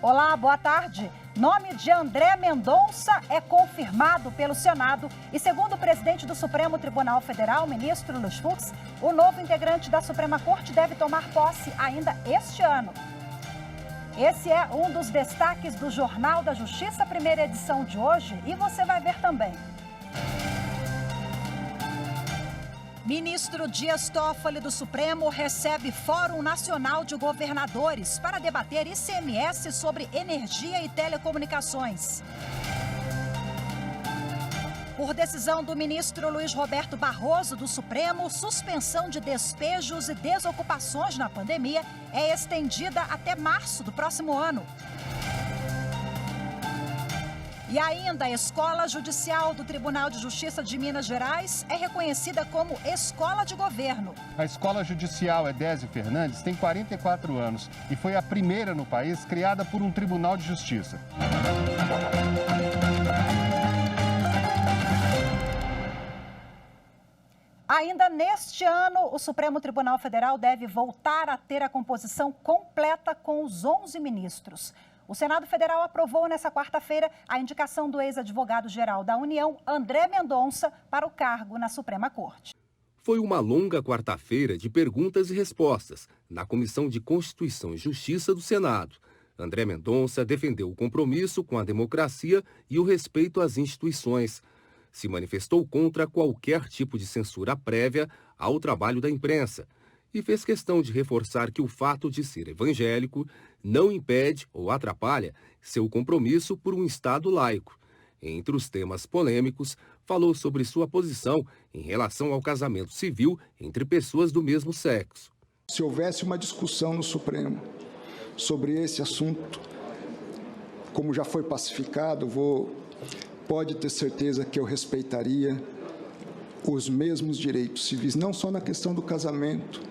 Olá, boa tarde. Nome de André Mendonça é confirmado pelo Senado e, segundo o presidente do Supremo Tribunal Federal, ministro Luiz Fux, o novo integrante da Suprema Corte deve tomar posse ainda este ano. Esse é um dos destaques do Jornal da Justiça, primeira edição de hoje, e você vai ver também. Ministro Dias Toffoli do Supremo recebe Fórum Nacional de Governadores para debater ICMS sobre energia e telecomunicações. Por decisão do ministro Luiz Roberto Barroso do Supremo, suspensão de despejos e desocupações na pandemia é estendida até março do próximo ano. E ainda, a Escola Judicial do Tribunal de Justiça de Minas Gerais é reconhecida como Escola de Governo. A Escola Judicial Edésio Fernandes tem 44 anos e foi a primeira no país criada por um tribunal de justiça. Ainda neste ano, o Supremo Tribunal Federal deve voltar a ter a composição completa com os 11 ministros. O Senado Federal aprovou nesta quarta-feira a indicação do ex-advogado-geral da União, André Mendonça, para o cargo na Suprema Corte. Foi uma longa quarta-feira de perguntas e respostas na Comissão de Constituição e Justiça do Senado. André Mendonça defendeu o compromisso com a democracia e o respeito às instituições. Se manifestou contra qualquer tipo de censura prévia ao trabalho da imprensa e fez questão de reforçar que o fato de ser evangélico não impede ou atrapalha seu compromisso por um Estado laico. Entre os temas polêmicos, falou sobre sua posição em relação ao casamento civil entre pessoas do mesmo sexo. Se houvesse uma discussão no Supremo sobre esse assunto, como já foi pacificado, pode ter certeza que eu respeitaria os mesmos direitos civis, não só na questão do casamento,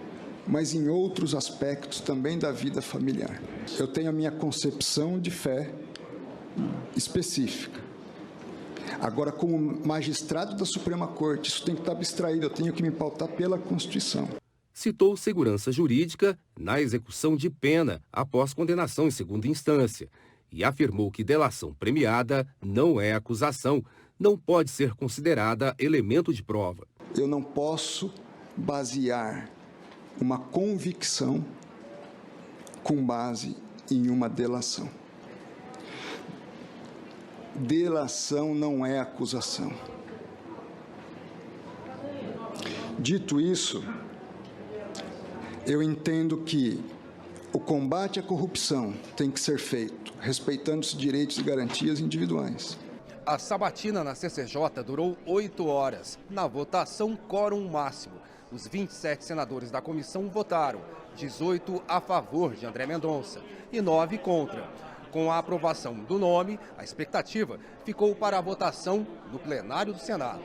mas em outros aspectos também da vida familiar. Eu tenho a minha concepção de fé específica. Agora, como magistrado da Suprema Corte, isso tem que estar abstraído, eu tenho que me pautar pela Constituição. Citou segurança jurídica na execução de pena após condenação em segunda instância e afirmou que delação premiada não é acusação, não pode ser considerada elemento de prova. Eu não posso basear uma convicção com base em uma delação. Delação não é acusação. Dito isso, eu entendo que o combate à corrupção tem que ser feito respeitando os direitos e garantias individuais. A sabatina na CCJ durou 8 horas. Na votação, quórum máximo. Os 27 senadores da comissão votaram, 18 a favor de André Mendonça e 9 contra. Com a aprovação do nome, a expectativa ficou para a votação no plenário do Senado.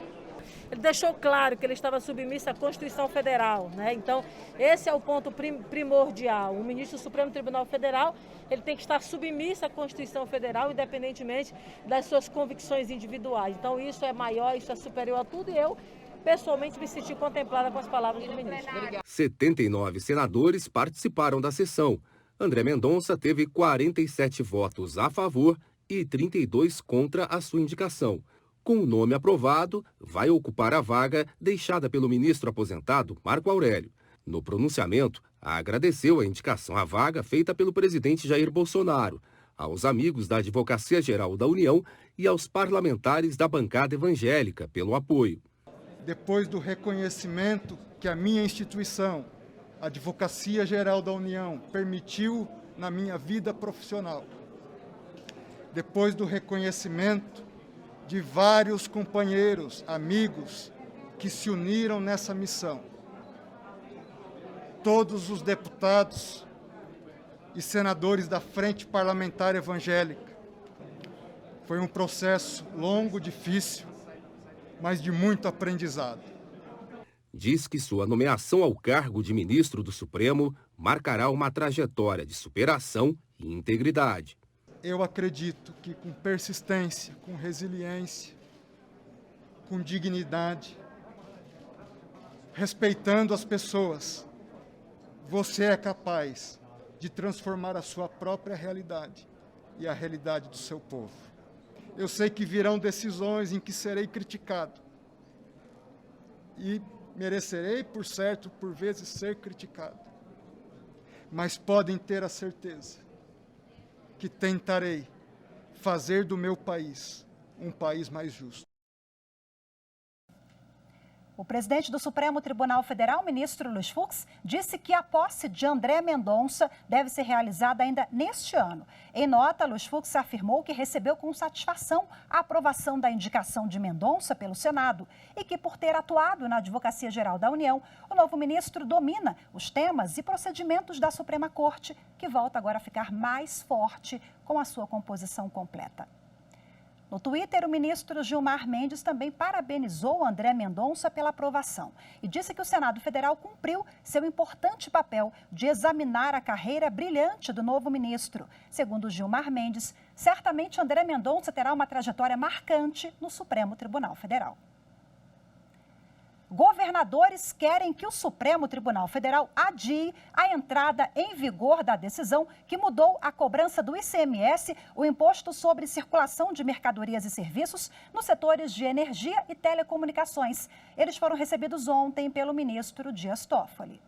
Ele deixou claro que ele estava submisso à Constituição Federal, né? Então, esse é o ponto primordial. O ministro do Supremo Tribunal Federal, ele tem que estar submisso à Constituição Federal, independentemente das suas convicções individuais. Então, isso é maior, isso é superior a tudo, e eu pessoalmente me senti contemplada com as palavras do ministro. 79 senadores participaram da sessão. André Mendonça teve 47 votos a favor e 32 contra a sua indicação. Com o nome aprovado, vai ocupar a vaga deixada pelo ministro aposentado Marco Aurélio. No pronunciamento, agradeceu a indicação à vaga feita pelo presidente Jair Bolsonaro, aos amigos da Advocacia Geral da União e aos parlamentares da bancada evangélica pelo apoio. Depois do reconhecimento que a minha instituição, a Advocacia Geral da União, permitiu na minha vida profissional, depois do reconhecimento de vários companheiros, amigos que se uniram nessa missão, todos os deputados e senadores da Frente Parlamentar Evangélica. Foi um processo longo, difícil, mas de muito aprendizado. Diz que sua nomeação ao cargo de ministro do Supremo marcará uma trajetória de superação e integridade. eu acredito que com persistência, com resiliência, com dignidade, respeitando as pessoas, você é capaz de transformar a sua própria realidade e a realidade do seu povo. Eu sei que virão decisões em que serei criticado e merecerei, por certo, por vezes ser criticado. Mas podem ter a certeza que tentarei fazer do meu país um país mais justo. O presidente do Supremo Tribunal Federal, ministro Luiz Fux, disse que a posse de André Mendonça deve ser realizada ainda neste ano. Em nota, Luiz Fux afirmou que recebeu com satisfação a aprovação da indicação de Mendonça pelo Senado e que, por ter atuado na Advocacia Geral da União, o novo ministro domina os temas e procedimentos da Suprema Corte, que volta agora a ficar mais forte com a sua composição completa. No Twitter, o ministro Gilmar Mendes também parabenizou André Mendonça pela aprovação e disse que o Senado Federal cumpriu seu importante papel de examinar a carreira brilhante do novo ministro. Segundo Gilmar Mendes, certamente André Mendonça terá uma trajetória marcante no Supremo Tribunal Federal. Governadores querem que o Supremo Tribunal Federal adie a entrada em vigor da decisão que mudou a cobrança do ICMS, o Imposto sobre Circulação de Mercadorias e Serviços, nos setores de energia e telecomunicações. Eles foram recebidos ontem pelo ministro Dias Toffoli.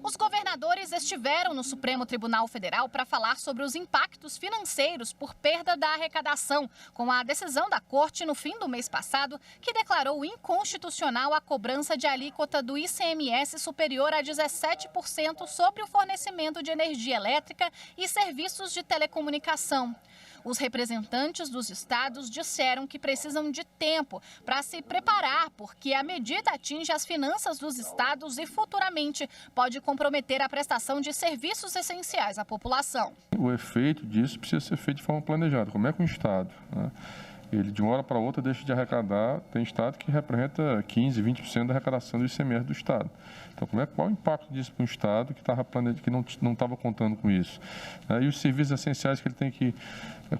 Os governadores estiveram no Supremo Tribunal Federal para falar sobre os impactos financeiros por perda da arrecadação, com a decisão da Corte no fim do mês passado, que declarou inconstitucional a cobrança de alíquota do ICMS superior a 17% sobre o fornecimento de energia elétrica e serviços de telecomunicação. Os representantes dos estados disseram que precisam de tempo para se preparar, porque a medida atinge as finanças dos estados e futuramente pode comprometer a prestação de serviços essenciais à população. O efeito disso precisa ser feito de forma planejada. Como é que um estado, ele de uma hora para outra deixa de arrecadar? Tem estado que representa 15%, 20% da arrecadação do ICMS do estado. Então, qual o impacto disso para um estado que não estava contando com isso? E os serviços essenciais que ele tem que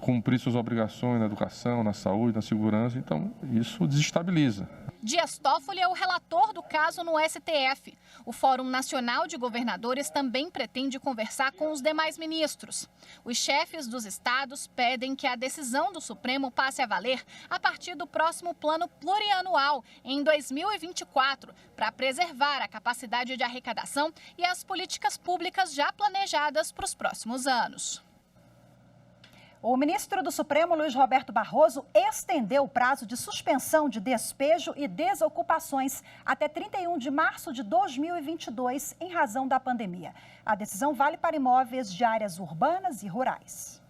cumprir suas obrigações na educação, na saúde, na segurança, então isso desestabiliza. Dias Toffoli é o relator do caso no STF. O Fórum Nacional de Governadores também pretende conversar com os demais ministros. Os chefes dos estados pedem que a decisão do Supremo passe a valer a partir do próximo plano plurianual, em 2024, para preservar a capacidade de arrecadação e as políticas públicas já planejadas para os próximos anos. O ministro do Supremo, Luiz Roberto Barroso, estendeu o prazo de suspensão de despejo e desocupações até 31 de março de 2022, em razão da pandemia. A decisão vale para imóveis de áreas urbanas e rurais.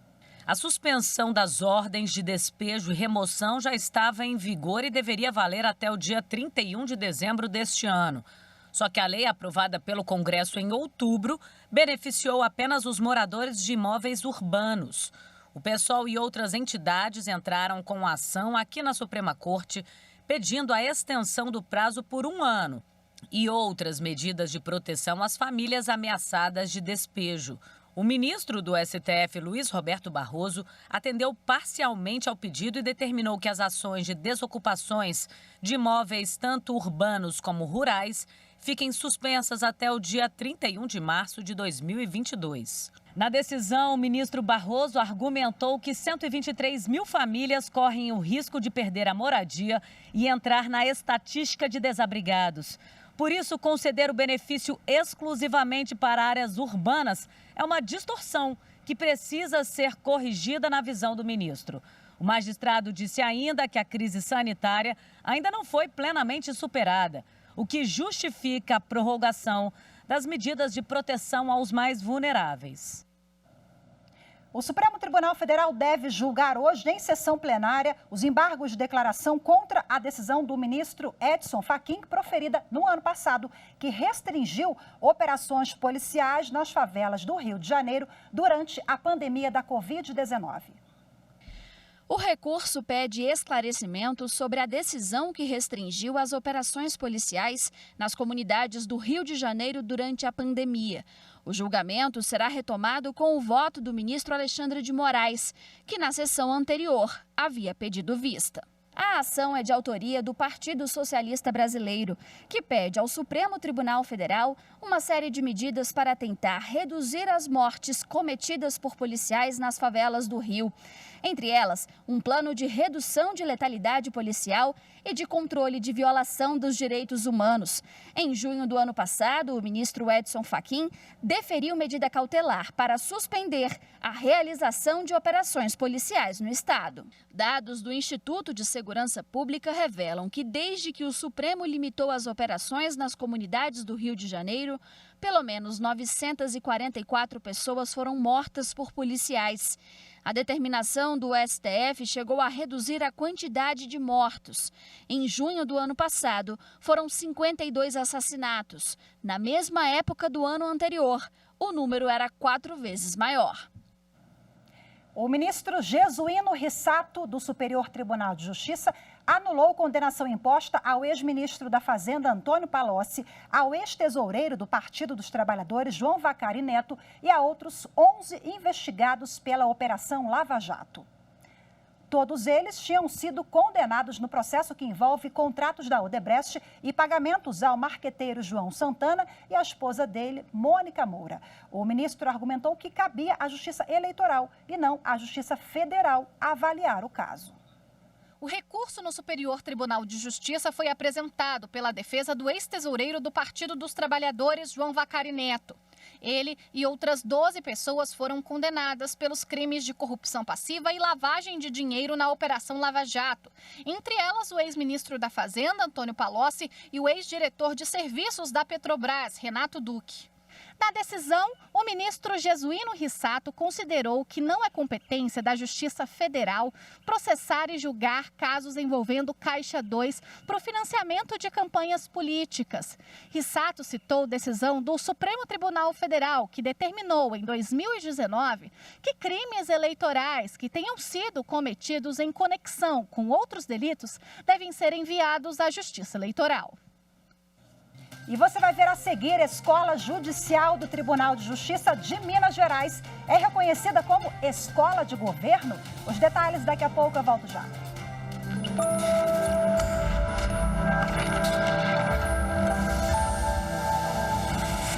A suspensão das ordens de despejo e remoção já estava em vigor e deveria valer até o dia 31 de dezembro deste ano. Só que a lei aprovada pelo Congresso em outubro beneficiou apenas os moradores de imóveis urbanos. O PSOL e outras entidades entraram com a ação aqui na Suprema Corte, pedindo a extensão do prazo por 1 ano e outras medidas de proteção às famílias ameaçadas de despejo. O ministro do STF, Luiz Roberto Barroso, atendeu parcialmente ao pedido e determinou que as ações de desocupações de imóveis tanto urbanos como rurais fiquem suspensas até o dia 31 de março de 2022. Na decisão, o ministro Barroso argumentou que 123 mil famílias correm o risco de perder a moradia e entrar na estatística de desabrigados. Por isso, conceder o benefício exclusivamente para áreas urbanas é uma distorção que precisa ser corrigida na visão do ministro. O magistrado disse ainda que a crise sanitária ainda não foi plenamente superada, o que justifica a prorrogação das medidas de proteção aos mais vulneráveis. O Supremo Tribunal Federal deve julgar hoje, em sessão plenária, os embargos de declaração contra a decisão do ministro Edson Fachin, proferida no ano passado, que restringiu operações policiais nas favelas do Rio de Janeiro durante a pandemia da Covid-19. O recurso pede esclarecimentos sobre a decisão que restringiu as operações policiais nas comunidades do Rio de Janeiro durante a pandemia. O julgamento será retomado com o voto do ministro Alexandre de Moraes, que na sessão anterior havia pedido vista. A ação é de autoria do Partido Socialista Brasileiro, que pede ao Supremo Tribunal Federal uma série de medidas para tentar reduzir as mortes cometidas por policiais nas favelas do Rio. Entre elas, um plano de redução de letalidade policial e de controle de violação dos direitos humanos. Em junho do ano passado, o ministro Edson Fachin deferiu medida cautelar para suspender a realização de operações policiais no estado. Dados do Instituto de Segurança Pública revelam que desde que o Supremo limitou as operações nas comunidades do Rio de Janeiro, pelo menos 944 pessoas foram mortas por policiais. A determinação do STF chegou a reduzir a quantidade de mortos. Em junho do ano passado, foram 52 assassinatos. Na mesma época do ano anterior, o número era 4 vezes maior. O ministro Jesuíno Rissato, do Superior Tribunal de Justiça, anulou condenação imposta ao ex-ministro da Fazenda, Antônio Palocci, ao ex-tesoureiro do Partido dos Trabalhadores, João Vacari Neto, e a outros 11 investigados pela Operação Lava Jato. Todos eles tinham sido condenados no processo que envolve contratos da Odebrecht e pagamentos ao marqueteiro João Santana e à esposa dele, Mônica Moura. O ministro argumentou que cabia à Justiça Eleitoral e não à Justiça Federal avaliar o caso. O recurso no Superior Tribunal de Justiça foi apresentado pela defesa do ex-tesoureiro do Partido dos Trabalhadores, João Vacari Neto. Ele e outras 12 pessoas foram condenadas pelos crimes de corrupção passiva e lavagem de dinheiro na Operação Lava Jato. Entre elas, o ex-ministro da Fazenda, Antônio Palocci, e o ex-diretor de serviços da Petrobras, Renato Duque. Na decisão, o ministro Jesuíno Rissato considerou que não é competência da Justiça Federal processar e julgar casos envolvendo Caixa 2 para o financiamento de campanhas políticas. Rissato citou decisão do Supremo Tribunal Federal, que determinou em 2019 que crimes eleitorais que tenham sido cometidos em conexão com outros delitos devem ser enviados à Justiça Eleitoral. E você vai ver a seguir: Escola Judicial do Tribunal de Justiça de Minas Gerais é reconhecida como escola de governo. Os detalhes daqui a pouco, eu volto já.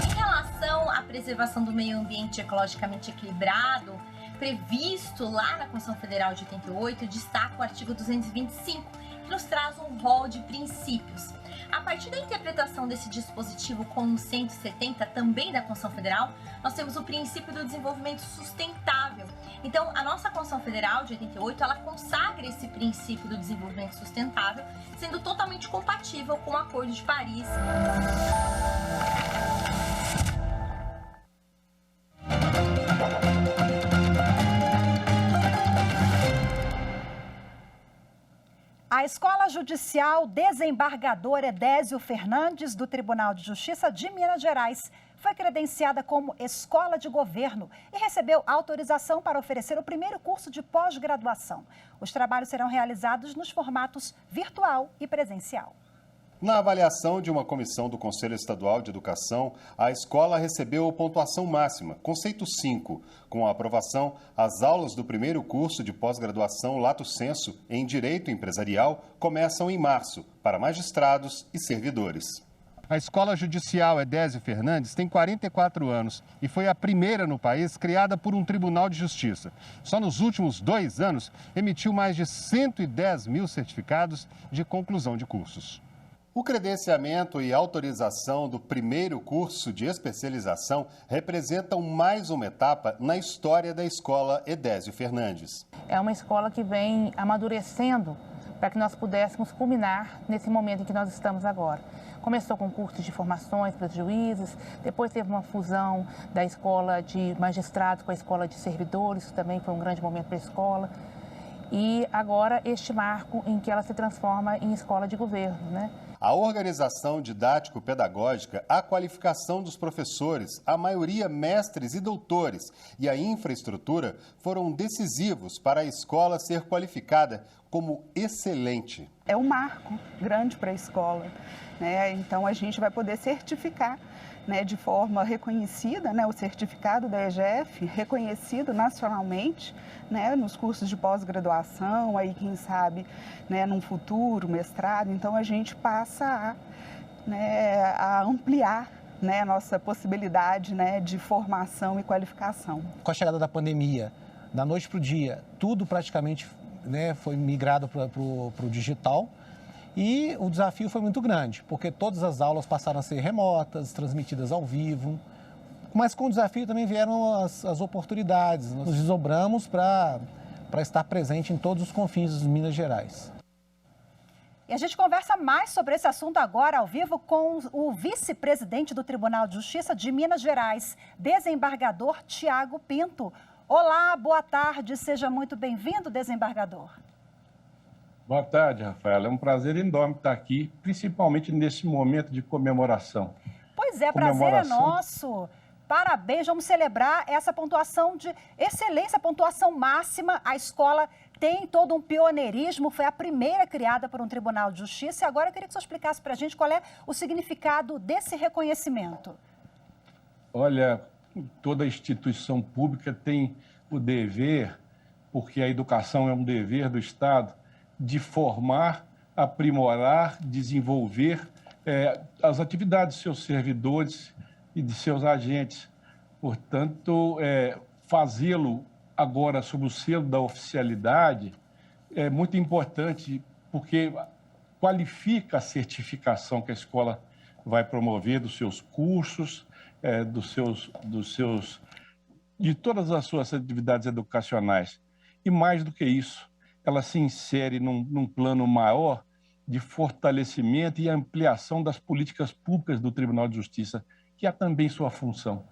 Em relação à preservação do meio ambiente ecologicamente equilibrado, previsto lá na Constituição Federal de 88, destaca o artigo 225, que nos traz um rol de princípios. A partir da interpretação desse dispositivo com o 170, também da Constituição Federal, nós temos o princípio do desenvolvimento sustentável. Então, a nossa Constituição Federal de 88, ela consagra esse princípio do desenvolvimento sustentável, sendo totalmente compatível com o Acordo de Paris. A Escola Judicial Desembargador Edésio Fernandes, do Tribunal de Justiça de Minas Gerais, foi credenciada como escola de governo e recebeu autorização para oferecer o primeiro curso de pós-graduação. Os trabalhos serão realizados nos formatos virtual e presencial. Na avaliação de uma comissão do Conselho Estadual de Educação, a escola recebeu pontuação máxima, conceito 5. Com a aprovação, as aulas do primeiro curso de pós-graduação Lato Sensu em Direito Empresarial começam em março, para magistrados e servidores. A Escola Judicial Edésio Fernandes tem 44 anos e foi a primeira no país criada por um tribunal de justiça. Só nos últimos 2 anos, emitiu mais de 110 mil certificados de conclusão de cursos. O credenciamento e autorização do primeiro curso de especialização representam mais uma etapa na história da Escola Edésio Fernandes. É uma escola que vem amadurecendo para que nós pudéssemos culminar nesse momento em que nós estamos agora. Começou com cursos de formações para os juízes, depois teve uma fusão da escola de magistrados com a escola de servidores, que também foi um grande momento para a escola. E agora este marco em que ela se transforma em escola de governo, né? A organização didático-pedagógica, a qualificação dos professores, a maioria mestres e doutores e a infraestrutura foram decisivos para a escola ser qualificada como excelente. É um marco grande para a escola, né? Então a gente vai poder certificar, né, de forma reconhecida, né, o certificado da EGF, reconhecido nacionalmente, né, nos cursos de pós-graduação, aí quem sabe, né, num futuro, mestrado. Então a gente passa a ampliar, né, a nossa possibilidade, né, de formação e qualificação. Com a chegada da pandemia, da noite para o dia, tudo praticamente, né, foi migrado para o digital. E o desafio foi muito grande, porque todas as aulas passaram a ser remotas, transmitidas ao vivo. Mas com o desafio também vieram as oportunidades. Nós nos desdobramos para estar presente em todos os confins de Minas Gerais. E a gente conversa mais sobre esse assunto agora ao vivo com o vice-presidente do Tribunal de Justiça de Minas Gerais, desembargador Tiago Pinto. Olá, boa tarde, seja muito bem-vindo, desembargador. Boa tarde, Rafaela. É um prazer enorme estar aqui, principalmente nesse momento de comemoração. Pois é, prazer é nosso. Parabéns, vamos celebrar essa pontuação de excelência, pontuação máxima. A escola tem todo um pioneirismo, foi a primeira criada por um Tribunal de Justiça. E agora eu queria que você explicasse para a gente qual é o significado desse reconhecimento. Olha, toda instituição pública tem o dever, porque a educação é um dever do Estado, de formar, aprimorar, desenvolver as atividades de seus servidores e de seus agentes. Portanto, fazê-lo agora sob o selo da oficialidade é muito importante, porque qualifica a certificação que a escola vai promover dos seus cursos, de todas as suas atividades educacionais. E mais do que isso, ela se insere num plano maior de fortalecimento e ampliação das políticas públicas do Tribunal de Justiça, que é também sua função.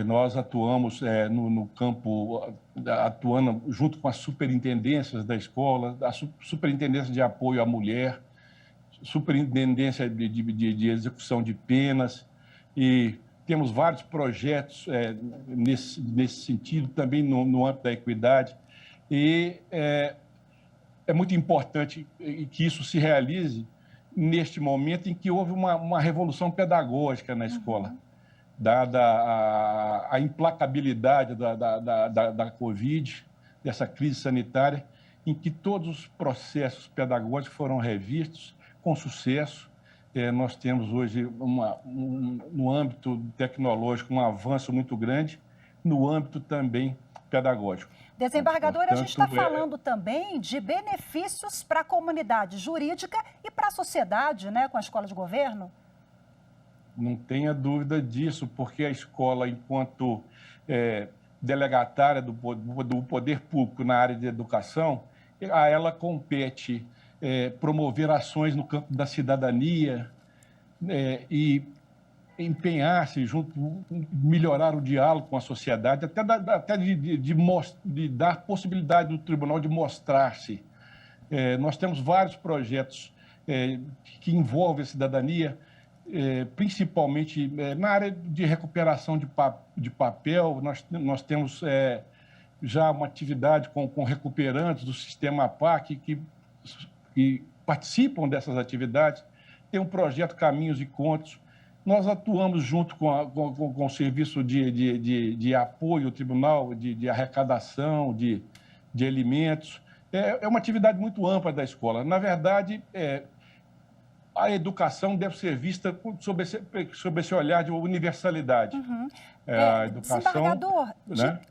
Nós atuamos no campo, atuando junto com as superintendências da escola, a superintendência de apoio à mulher, superintendência de execução de penas, e temos vários projetos nesse sentido, também no âmbito da equidade, e é muito importante que isso se realize neste momento em que houve uma revolução pedagógica na escola, dada a implacabilidade da Covid, dessa crise sanitária, em que todos os processos pedagógicos foram revistos com sucesso. Nós temos hoje, no âmbito tecnológico, um avanço muito grande, no âmbito também pedagógico. Desembargador, a gente está falando também de benefícios para a comunidade jurídica e para a sociedade, né, com a escola de governo? Não tenha dúvida disso, porque a escola, enquanto delegatária do poder público na área de educação, a ela compete promover ações no campo da cidadania e empenhar-se junto, melhorar o diálogo com a sociedade, até de dar possibilidade do tribunal de mostrar-se. Nós temos vários projetos que envolvem a cidadania, principalmente na área de recuperação de papel. Nós temos já uma atividade com recuperantes do sistema APAC que participam dessas atividades. Tem um projeto Caminhos e Contos. Nós atuamos junto com o serviço de apoio ao tribunal, de arrecadação, de alimentos. É uma atividade muito ampla da escola. Na verdade, a educação deve ser vista sob esse olhar de universalidade. A educação, desembargador, né?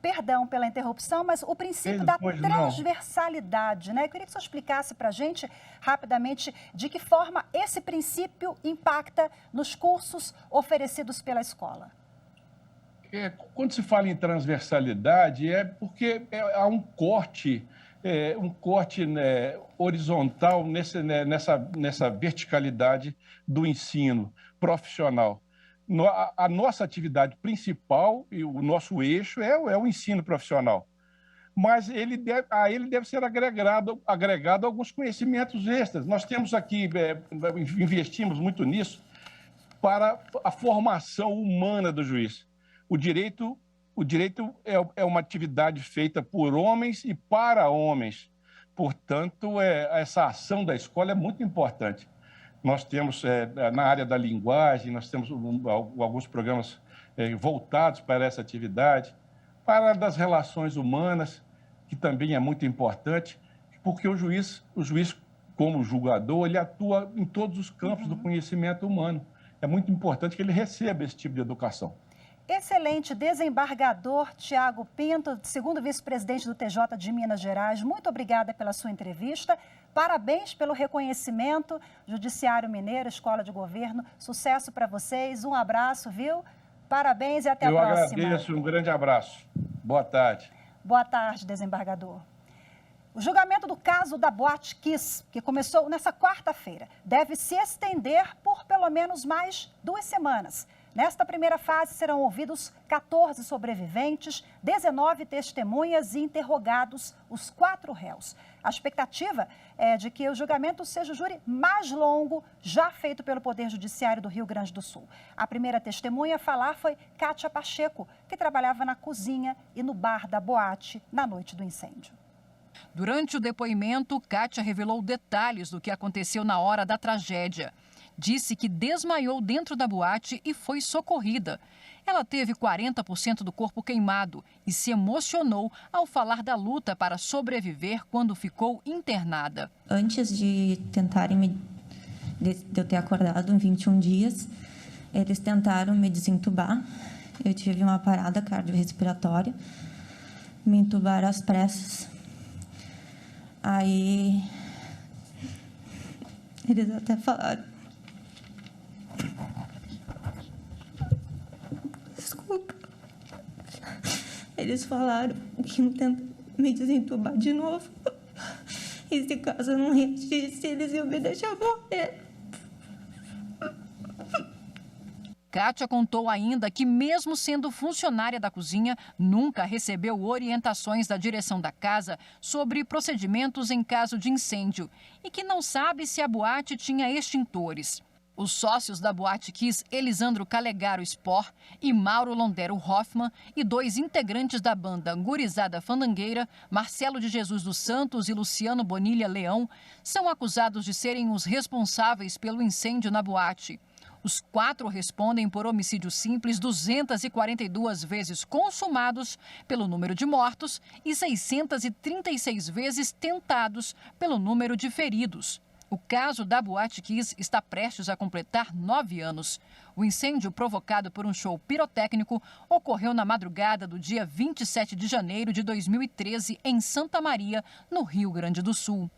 Perdão pela interrupção, mas o princípio da transversalidade, né? Eu queria que você explicasse para a gente, rapidamente, de que forma esse princípio impacta nos cursos oferecidos pela escola. Quando se fala em transversalidade, é porque há um corte horizontal nessa verticalidade do ensino profissional. A nossa atividade principal e o nosso eixo é o ensino profissional. mas a ele deve ser agregado alguns conhecimentos extras. Nós temos aqui, investimos muito nisso, para a formação humana do juiz. O direito é uma atividade feita por homens e para homens. Portanto, essa ação da escola é muito importante. Nós temos, na área da linguagem, nós temos alguns programas voltados para essa atividade, para das relações humanas, que também é muito importante, porque o juiz como julgador, ele atua em todos os campos do conhecimento humano. É muito importante que ele receba esse tipo de educação. Excelente. Desembargador Tiago Pinto, segundo vice-presidente do TJ de Minas Gerais, muito obrigada pela sua entrevista. Parabéns pelo reconhecimento. Judiciário Mineiro, Escola de Governo, sucesso para vocês. Um abraço, viu? Parabéns e até a próxima. Eu agradeço, um grande abraço. Boa tarde. Boa tarde, desembargador. O julgamento do caso da Boate Kiss, que começou nessa quarta-feira, deve se estender por pelo menos mais 2 semanas. Nesta primeira fase serão ouvidos 14 sobreviventes, 19 testemunhas e interrogados os 4 réus. A expectativa é de que o julgamento seja o júri mais longo já feito pelo Poder Judiciário do Rio Grande do Sul. A primeira testemunha a falar foi Kátia Pacheco, que trabalhava na cozinha e no bar da boate na noite do incêndio. Durante o depoimento, Kátia revelou detalhes do que aconteceu na hora da tragédia. Disse que desmaiou dentro da boate e foi socorrida. Ela teve 40% do corpo queimado e se emocionou ao falar da luta para sobreviver quando ficou internada. Antes de eu ter acordado em 21 dias, eles tentaram me desentubar. Eu tive uma parada cardiorrespiratória, me entubaram às pressas. Aí eles até falaram. Desculpa. Eles falaram que iam tentar me desentubar de novo. E se caso eu não reagisse, eles iam me deixar morrer. Kátia contou ainda que, mesmo sendo funcionária da cozinha, nunca recebeu orientações da direção da casa sobre procedimentos em caso de incêndio e que não sabe se a boate tinha extintores. Os sócios da Boate Kiss, Elisandro Calegaro Spor e Mauro Londero Hoffman, e 2 integrantes da banda Gurizada Fandangueira, Marcelo de Jesus dos Santos e Luciano Bonilha Leão, são acusados de serem os responsáveis pelo incêndio na boate. Os 4 respondem por homicídio simples 242 vezes consumados pelo número de mortos e 636 vezes tentados pelo número de feridos. O caso da Boate Kiss está prestes a completar 9 anos. O incêndio provocado por um show pirotécnico ocorreu na madrugada do dia 27 de janeiro de 2013 em Santa Maria, no Rio Grande do Sul.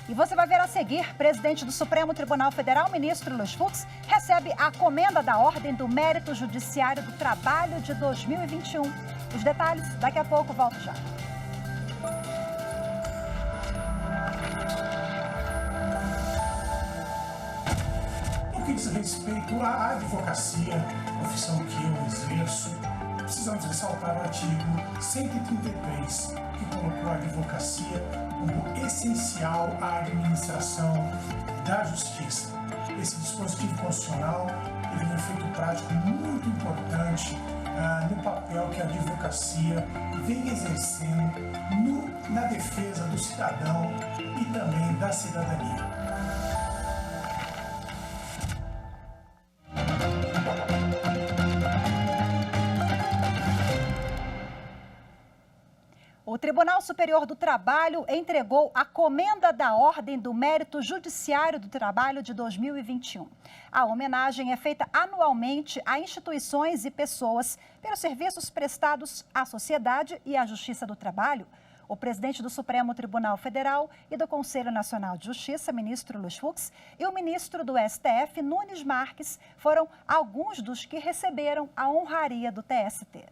E você vai ver a seguir, presidente do Supremo Tribunal Federal, ministro Luiz Fux, recebe a comenda da Ordem do Mérito Judiciário do Trabalho de 2021. Os detalhes, daqui a pouco, volto já. No que diz respeito à advocacia, profissão que eu exerço, precisamos ressaltar o artigo 133, que colocou a advocacia como essencial à administração da justiça. Esse dispositivo constitucional ele é um efeito prático muito importante no papel que a advocacia vem exercendo na defesa do cidadão e também da cidadania. O Tribunal Superior do Trabalho entregou a comenda da Ordem do Mérito Judiciário do Trabalho de 2021. A homenagem é feita anualmente a instituições e pessoas pelos serviços prestados à sociedade e à Justiça do Trabalho. O presidente do Supremo Tribunal Federal e do Conselho Nacional de Justiça, ministro Luiz Fux, e o ministro do STF, Nunes Marques, foram alguns dos que receberam a honraria do TST.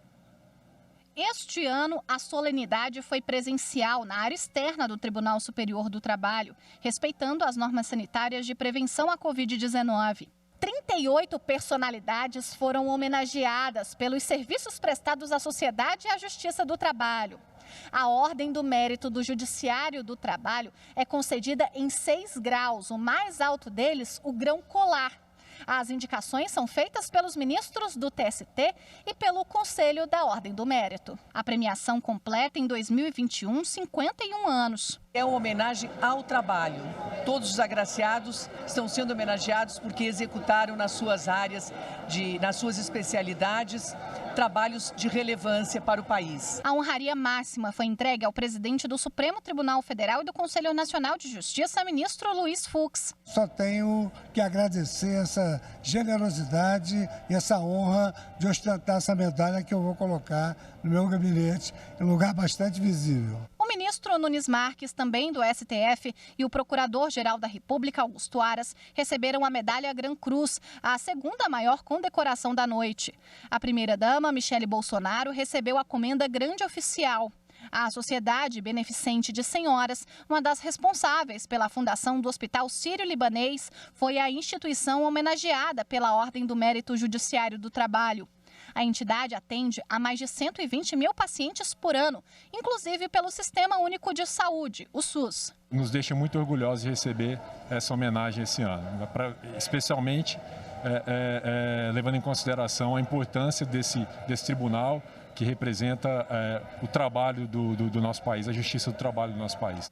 Este ano, a solenidade foi presencial na área externa do Tribunal Superior do Trabalho, respeitando as normas sanitárias de prevenção à Covid-19. 38 personalidades foram homenageadas pelos serviços prestados à sociedade e à Justiça do Trabalho. A Ordem do Mérito do Judiciário do Trabalho é concedida em 6 graus, o mais alto deles, o grão colar. As indicações são feitas pelos ministros do TST e pelo Conselho da Ordem do Mérito. A premiação completa em 2021 51 anos. É uma homenagem ao trabalho. Todos os agraciados estão sendo homenageados porque executaram nas suas áreas, nas suas especialidades, trabalhos de relevância para o país. A honraria máxima foi entregue ao presidente do Supremo Tribunal Federal e do Conselho Nacional de Justiça, ministro Luiz Fux. Só tenho que agradecer essa generosidade e essa honra de ostentar essa medalha que eu vou colocar no meu gabinete, em um lugar bastante visível. O ministro Nunes Marques, também do STF, e o procurador-geral da República, Augusto Aras, receberam a medalha Gran Cruz, a segunda maior condecoração da noite. A primeira-dama, Michele Bolsonaro, recebeu a comenda Grande Oficial. A Sociedade Beneficente de Senhoras, uma das responsáveis pela fundação do Hospital Sírio-Libanês, foi a instituição homenageada pela Ordem do Mérito Judiciário do Trabalho. A entidade atende a mais de 120 mil pacientes por ano, inclusive pelo Sistema Único de Saúde, o SUS. Nos deixa muito orgulhosos de receber essa homenagem esse ano, especialmente levando em consideração a importância desse tribunal que representa o trabalho do nosso país, a justiça do trabalho do nosso país.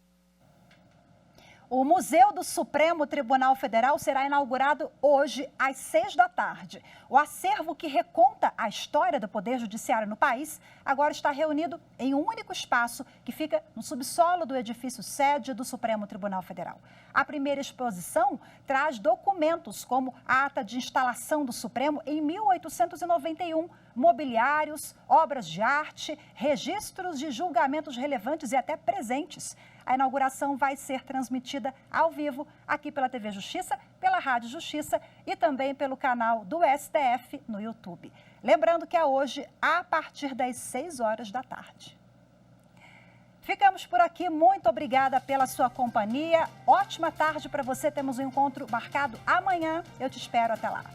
O Museu do Supremo Tribunal Federal será inaugurado hoje, às 6 da tarde. O acervo que reconta a história do Poder Judiciário no país agora está reunido em um único espaço que fica no subsolo do edifício sede do Supremo Tribunal Federal. A primeira exposição traz documentos como a ata de instalação do Supremo em 1891, mobiliários, obras de arte, registros de julgamentos relevantes e até presentes. A inauguração vai ser transmitida ao vivo aqui pela TV Justiça, pela Rádio Justiça e também pelo canal do STF no YouTube. Lembrando que é hoje, a partir das 6 horas da tarde. Ficamos por aqui. Muito obrigada pela sua companhia. Ótima tarde para você. Temos um encontro marcado amanhã. Eu te espero até lá.